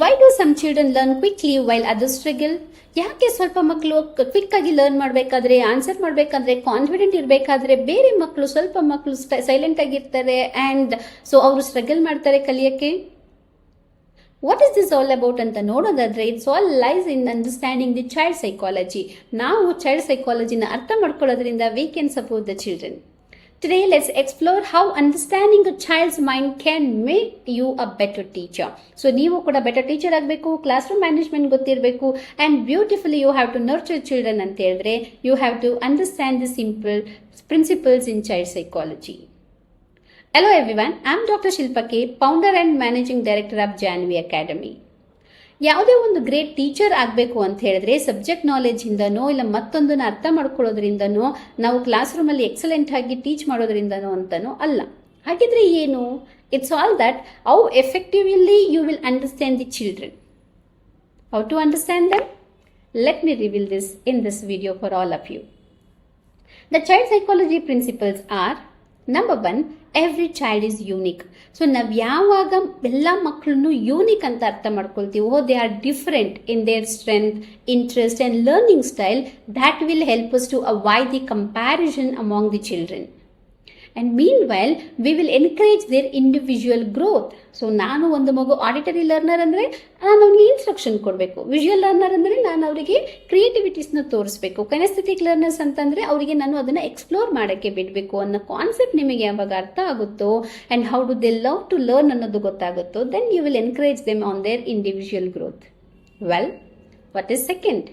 Y do some children learn quickly while others struggle? ಯಾಕೆ ಸ್ವಲ್ಪ ಮಕ್ಕಳು ಕ್ವಿಕ್ ಆಗಿ ಲರ್ನ್ ಮಾಡಬೇಕಾದ್ರೆ, ಆನ್ಸರ್ ಮಾಡಬೇಕಾದ್ರೆ, ಕಾನ್ಫಿಡೆಂಟ್ ಇರಬೇಕಾದ್ರೆ ಬೇರೆ ಮಕ್ಕಳು, ಸ್ವಲ್ಪ ಮಕ್ಕಳು ಸೈಲೆಂಟ್ ಆಗಿರ್ತಾರೆ ಅಂಡ್ ಸೊ ಅವರು ಸ್ಟ್ರಗಲ್ ಮಾಡ್ತಾರೆ ಕಲಿಯಕ್ಕೆ? What is this all about ಅಂತ ನೋಡೋದಾದ್ರೆ, it's all lies in understanding the child psychology. ನಾವು ಚೈಲ್ಡ್ ಸೈಕಾಲಜಿನ ಅರ್ಥ ಮಾಡ್ಕೊಳ್ಳೋದ್ರಿಂದ we can support the children. Today, let's explore how understanding a child's mind can make you a better teacher. So, ನೀವು ಕೂಡ better teacher ಆಗಬೇಕು, class room management ಗೊತ್ತಿರಬೇಕು, and beautifully you have to nurture children ಅಂತ ಹೇಳಿದ್ರೆ, you have to understand the simple principles in child psychology. Hello everyone, I am Dr. Shilpa K, founder and managing director of Janvi Academy. ಯಾವುದೇ ಒಂದು great teacher ಆಗಬೇಕು ಅಂತ ಹೇಳಿದ್ರೆ subject knowledge ಇಂದನೋ ಇಲ್ಲ ಮತ್ತೊಂದನ್ನ ಅರ್ಥ ಮಾಡ್ಕೊಳ್ಳೋದ್ರಿಂದನೋ, ನಾವು ಕ್ಲಾಸ್ ರೂಮಲ್ಲಿ ಎಕ್ಸಲೆಂಟ್ ಆಗಿ ಟೀಚ್ ಮಾಡೋದ್ರಿಂದನೋ ಅಂತನೋ ಅಲ್ಲ. ಹಾಗಿದ್ರೆ ಏನು? It's all that how effectively you will understand the children. How to understand them? Let me reveal this in this video for all of you. The child psychology principles are: number 1, every child is unique. So ನಾವು ಯಾವಾಗ ಎಲ್ಲ ಮಕ್ಕಳನ್ನು unique ಅಂತ ಅರ್ಥ ಮಾಡ್ಕೊಳ್ತೀವೋ, they are different in their strength, interest and learning style, that will help us to avoid the comparison among the children. And meanwhile, we will encourage their individual growth. So ನಾನು ಒಂದು ಮಗು auditory learner ಅಂದರೆ ನಾನು ಅವನಿಗೆ instruction ಕೊಡಬೇಕು, visual learner ಅಂದರೆ ನಾನು ಅವರಿಗೆ ಕ್ರಿಯೇಟಿವಿಟೀಸ್ನ ತೋರಿಸ್ಬೇಕು, ಕೈನೆಸ್ಥೆಟಿಕ್ ಲರ್ನರ್ಸ್ ಅಂತಂದರೆ ಅವರಿಗೆ ನಾನು ಅದನ್ನು ಎಕ್ಸ್ಪ್ಲೋರ್ ಮಾಡೋಕ್ಕೆ ಬಿಡಬೇಕು ಅನ್ನೋ ಕಾನ್ಸೆಪ್ಟ್ ನಿಮಗೆ ಯಾವಾಗ ಅರ್ಥ ಆಗುತ್ತೋ and how do they love to learn ಅನ್ನೋದು ಗೊತ್ತಾಗುತ್ತೋ, then you will encourage them on their individual growth. Well, what is second?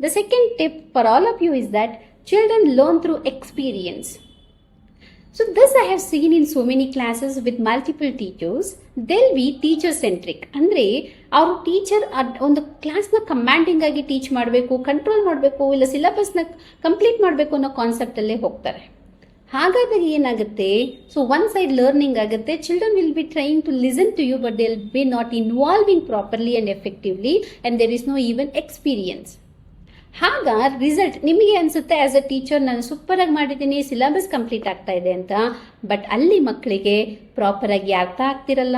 The second tip for all of you is that children learn through experience. So this I have seen in so many classes with multiple teachers. They'll be teacher centric. ಅಂದರೆ ಅವರು teacher ಒಂದು ಕ್ಲಾಸ್ನ commanding ಆಗಿ teach ಮಾಡಬೇಕು, control ಮಾಡಬೇಕು, ಇಲ್ಲ ಸಿಲೆಬಸ್ನ complete ಮಾಡಬೇಕು ಅನ್ನೋ ಕಾನ್ಸೆಪ್ಟಲ್ಲೇ ಹೋಗ್ತಾರೆ. ಹಾಗಾದಾಗ ಏನಾಗುತ್ತೆ? ಸೊ ಒನ್ ಸೈಡ್ ಲರ್ನಿಂಗ್ ಆಗುತ್ತೆ, children will be trying to listen to you but they will be not involving properly and effectively and there is no even experience. ಆಗ ರಿಸಲ್ಟ್ ನಿಮಗೆ ಅನಿಸುತ್ತೆ ಆಸ್ ಅ ಟೀಚರ್ ನಾನು super ಆಗಿ ಮಾಡಿದ್ದೀನಿ, syllabus complete ಆಗ್ತಾ ಇದೆ ಅಂತ. ಬಟ್ ಅಲ್ಲಿ ಮಕ್ಕಳಿಗೆ ಪ್ರಾಪರ್ ಆಗಿ ಅರ್ಥ ಆಗ್ತಿರಲ್ಲ.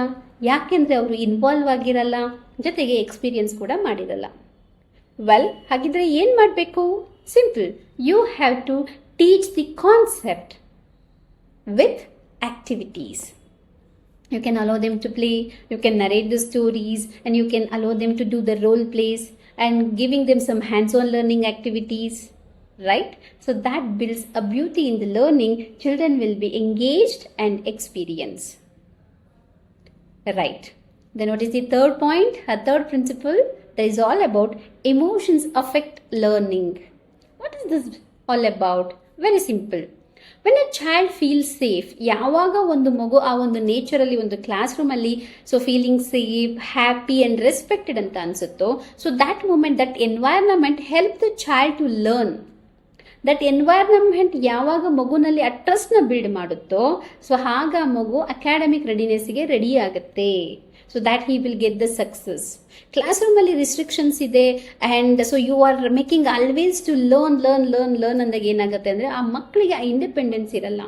ಯಾಕೆಂದ್ರೆ ಅವರು ಇನ್ವಾಲ್ವ್ ಆಗಿರಲ್ಲ, ಜೊತೆಗೆ ಎಕ್ಸ್ಪೀರಿಯನ್ಸ್ ಕೂಡ ಮಾಡಿರಲ್ಲ. ವೆಲ್, ಹಾಗಿದ್ರೆ ಏನು ಮಾಡಬೇಕು? Simple, you have to teach the concept with activities. You can allow them to play, you can narrate the stories, and you can allow them to do the role plays and giving them some hands-on learning activities, right? So that builds a beauty in the learning. Children will be engaged and experience. Right. Then what is the third point? A third principle that is all about emotions affect learning. What is this all about? Very simple. When a child feel safe, ಯಾವಾಗ ಒಂದು ಮಗು ಆ ಒಂದು naturally ಒಂದು ಕ್ಲಾಸ್ ರೂಮಲ್ಲಿ so feeling safe, happy and respected ಅಂತ ಅನಿಸುತ್ತೋ, so that moment, that environment help the child to learn. That environment ಯಾವಾಗ ಮಗುನಲ್ಲಿ ಆ ಟ್ರಸ್ಟ್ನ ಬಿಲ್ಡ್ ಮಾಡುತ್ತೋ, ಸೊ ಆಗ ಮಗು ಅಕಾಡೆಮಿಕ್ ರೆಡಿನೆಸ್ಗೆ ರೆಡಿ ಆಗುತ್ತೆ. So that he will get the success. ಕ್ಲಾಸ್ ರೂಮಲ್ಲಿ ರಿಸ್ಟ್ರಿಕ್ಷನ್ಸ್ ಇದೆ and so you are making always to learn ಅಂದಾಗ ಏನಾಗುತ್ತೆ ಅಂದರೆ ಆ ಮಕ್ಕಳಿಗೆ ಆ ಇಂಡಿಪೆಂಡೆನ್ಸ್ ಇರಲ್ಲ.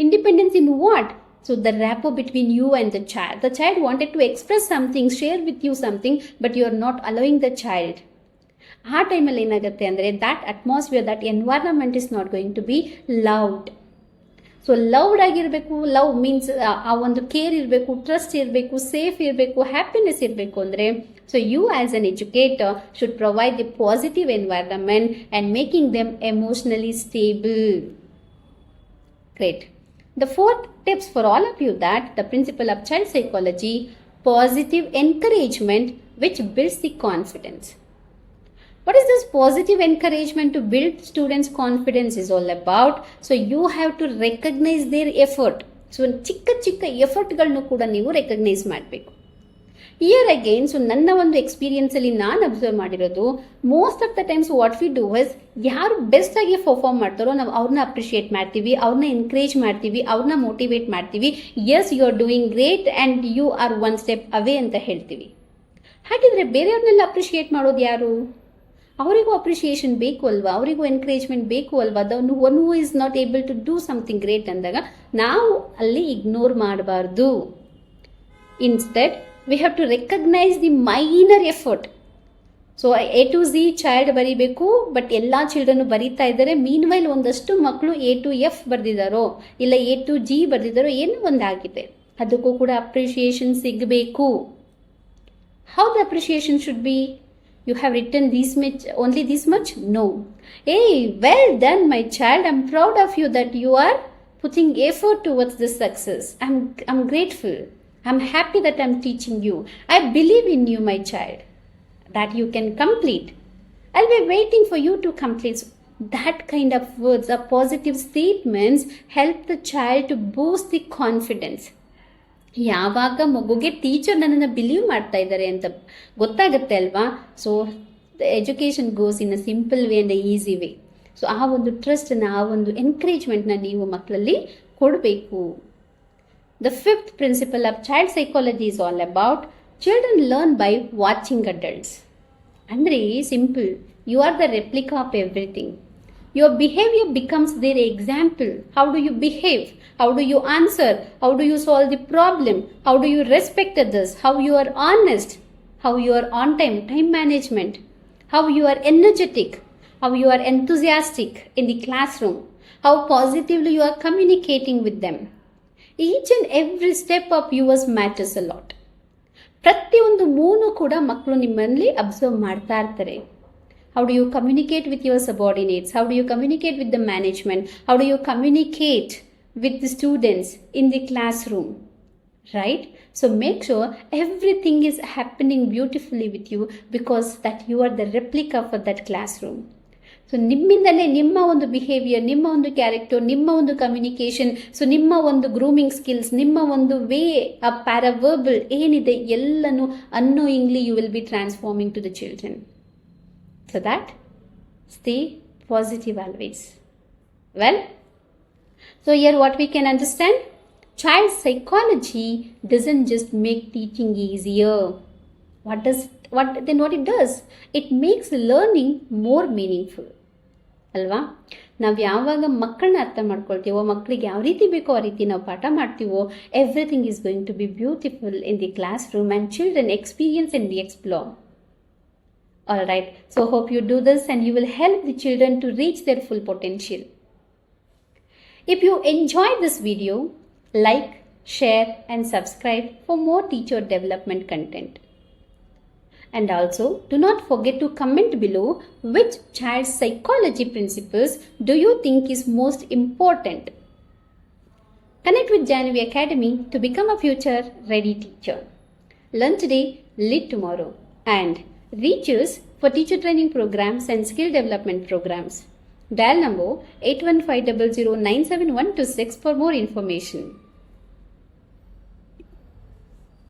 Independence in what? So the rapport between you and the child. The child wanted to express something, share with you something, but you are not allowing the child. ಆ ಟೈಮಲ್ಲಿ ಏನಾಗುತ್ತೆ ಅಂದರೆ that atmosphere, that environment is not going to be loved. So loved ಆಗಿರಬೇಕು. Love means ಆ ಒಂದು care ಇರಬೇಕು, trust ಇರಬೇಕು, safe ಇರಬೇಕು, ಹ್ಯಾಪಿನೆಸ್ ಇರಬೇಕು ಅಂದರೆ so you as an educator should provide the positive environment and making them emotionally stable. Great. The fourth tips for all of you that the principle of child psychology, positive encouragement which builds the confidence. What is this positive encouragement to build students' confidence is all about? So you have to recognize their effort. So ಚಿಕ್ಕ ಎಫರ್ಟ್ಗಳನ್ನು ಕೂಡ ನೀವು recognise ಮಾಡಬೇಕು. Year again, so ನನ್ನ ಒಂದು ಎಕ್ಸ್ಪೀರಿಯನ್ಸಲ್ಲಿ ನಾನು observe ಮಾಡಿರೋದು, most of the times what we do is, ಯಾರು best ಆಗಿ ಪರ್ಫಾರ್ಮ್ ಮಾಡ್ತಾರೋ ನಾವು ಅವ್ರನ್ನ ಅಪ್ರಿಷಿಯೇಟ್ ಮಾಡ್ತೀವಿ, ಅವ್ರನ್ನ ಎನ್ಕರೇಜ್ ಮಾಡ್ತೀವಿ, ಅವ್ರನ್ನ ಮೋಟಿವೇಟ್ ಮಾಡ್ತೀವಿ. Yes, you are doing great and you are one step away ಅಂತ ಹೇಳ್ತೀವಿ. ಹಾಗಿದ್ರೆ ಬೇರೆಯವ್ರನ್ನೆಲ್ಲ ಅಪ್ರಿಷಿಯೇಟ್ ಮಾಡೋದು ಯಾರು? ಅವರಿಗೂ ಅಪ್ರಿಷಿಯೇಷನ್ ಬೇಕು ಅಲ್ವಾ, ಅವರಿಗೂ ಎನ್ಕರೇಜ್ಮೆಂಟ್ ಬೇಕು ಅಲ್ವಾ. One who is not able to do something great ಅಂದಾಗ ನಾವು ಅಲ್ಲಿ ಇಗ್ನೋರ್ ಮಾಡಬಾರ್ದು. Instead we have to recognize the minor effort. So A to Z child ಬರೀಬೇಕು, ಬಟ್ ಎಲ್ಲ ಚಿಲ್ಡ್ರನ್ನು ಬರೀತಾ ಇದ್ದಾರೆ. ಮೀನ್ ವೈಲ್ ಒಂದಷ್ಟು ಮಕ್ಕಳು ಎ ಟು ಎಫ್ ಬರೆದಿದ್ದಾರೋ ಇಲ್ಲ ಎ ಟು ಜಿ ಬರೆದಿದ್ದಾರೋ ಏನೋ ಒಂದಾಗಿದೆ, ಅದಕ್ಕೂ ಕೂಡ ಅಪ್ರಿಷಿಯೇಷನ್ ಸಿಗಬೇಕು. How the appreciation should be? You have written this much, only this much? No. Hey, well done my child. I'm proud of you that you are putting effort towards this success. I'm grateful. I'm happy that I'm teaching you. I believe in you my child, that you can complete. I'll be waiting for you to complete. That kind of words or positive statements help the child to boost the confidence. ಯಾವಾಗ ಮಗುಗೆ teacher ನನ್ನನ್ನು believe ಮಾಡ್ತಾ ಇದ್ದಾರೆ ಅಂತ ಗೊತ್ತಾಗುತ್ತೆ ಅಲ್ವಾ, so the education goes in a simple way and easy way. So ಆ ಒಂದು ಟ್ರಸ್ಟನ್ನು, ಆ ಒಂದು ಎನ್ಕರೇಜ್ಮೆಂಟ್ನ ನೀವು ಮಕ್ಕಳಲ್ಲಿ ಕೊಡಬೇಕು. The fifth principle of child psychology is all about children learn by watching adults. ಅಂದರೆ simple, you are the replica of everything. Your behavior becomes their example. How do you behave? How do you answer? How do you solve the problem? How do you respect others? How you are honest? How you are on time, time management? How you are energetic? How you are enthusiastic in the classroom? How positively you are communicating with them? Each and every step of yours matters a lot. ಪ್ರತಿಯೊಂದು moon ಕೂಡ ಮಕ್ಕಳು ನಿಮ್ಮಲ್ಲಿ observe ಮಾಡ್ತಾ ಇರ್ತಾರೆ. How do you communicate with your subordinates? How do you communicate with the management? How do you communicate with the students in the classroom? Right? So make sure everything is happening beautifully with you, because that you are the replica for that classroom. So ನಿಮ್ಮಿಂದಲೇ ನಿಮ್ಮ ಒಂದು behaviour, ನಿಮ್ಮ ಒಂದು character, ನಿಮ್ಮ ಒಂದು communication, so ನಿಮ್ಮ ಒಂದು grooming skills, ನಿಮ್ಮ ಒಂದು ವೇ ಆ ಪ್ಯಾರಾವರ್ಬಲ್ ಏನಿದೆ ಎಲ್ಲನೂ annoyingly you will be transforming to the children. So that stay positive always. Well, so here what we can understand, child psychology doesn't just make teaching easier. What it does? It makes learning more meaningful. ಅಲ್ವಾ? ನಾವು ಯಾವಾಗ ಮಕ್ಕಳನ್ನ ಅರ್ಥ ಮಾಡ್ಕೊಳ್ತೀವೋ, ಮಕ್ಕಳಿಗೆ ಯಾವ ರೀತಿ ಬೇಕೋ ಆ ರೀತಿ ನಾವು ಪಾಠ ಮಾಡ್ತೀವೋ, everything is going to be beautiful in the classroom and children experience and the explore. Alright, so hope you do this and you will help the children to reach their full potential. If you enjoyed this video, like, share and subscribe for more teacher development content. And also, do not forget to comment below which child psychology principles do you think is most important. Connect with Janvi Academy to become a future ready teacher. Learn today, lead tomorrow, and reach us for teacher training programs and skill development programs. Dial number 8150097126 for more information.